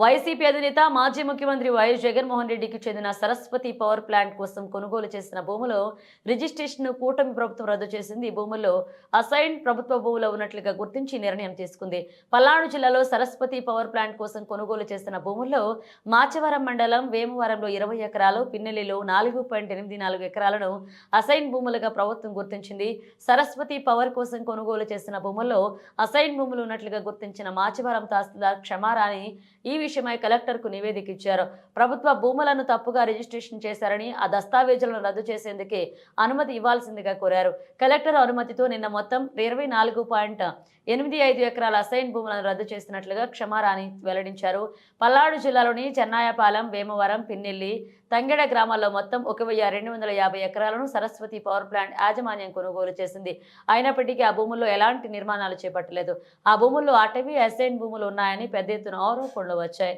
YCP అధినేత మాజీ ముఖ్యమంత్రి వైఎస్ జగన్మోహన్ రెడ్డికి చెందిన సరస్వతి పవర్ ప్లాంట్ కోసం కొనుగోలు చేసిన భూములో రిజిస్ట్రేషన్ కూటమి ప్రభుత్వం రద్దు చేసింది. ఈ భూముల్లో అసైన్ ప్రభుత్వ భూములో ఉన్నట్లుగా గుర్తించి నిర్ణయం తీసుకుంది. పల్నాడు జిల్లాలో సరస్వతి పవర్ ప్లాంట్ కోసం కొనుగోలు చేసిన భూముల్లో మాచవరం మండలం వేమవరంలో 20 ఎకరాలు, పిన్నెల్లిలో 4.84 ఎకరాలను అసైన్ భూములుగా ప్రభుత్వం గుర్తించింది. సరస్వతి పవర్ కోసం కొనుగోలు చేసిన భూముల్లో అసైన్ భూములు ఉన్నట్లుగా గుర్తించిన మాచవరం తహసీల్దార్ క్షమారాణి ఈ విషయమై కలెక్టర్కు నివేదిక ఇచ్చారు. ప్రభుత్వ భూములను తప్పుగా రిజిస్ట్రేషన్ చేశారని, ఆ దస్తావేజులను రద్దు చేసేందుకే అనుమతి ఇవ్వాల్సిందిగా కోరారు. కలెక్టర్ అనుమతితో నిన్న మొత్తం 24.85 ఎకరాల అసైన్ భూములను రద్దు చేసినట్లుగా క్షమారాణి వెల్లడించారు. పల్నాడు జిల్లాలోని చెన్నాయపాలెం, వేమవరం, పిన్నెల్లి, తంగెడ గ్రామాల్లో మొత్తం 1250 ఎకరాలను సరస్వతి పవర్ ప్లాంట్ యాజమాన్యం కొనుగోలు చేసింది. అయినప్పటికీ ఆ భూముల్లో ఎలాంటి నిర్మాణాలు చేపట్టలేదు. ఆ భూముల్లో అటవీ అసైన్ భూములు ఉన్నాయని పెద్ద ఎత్తున ఆరోపణలు వచ్చాయి.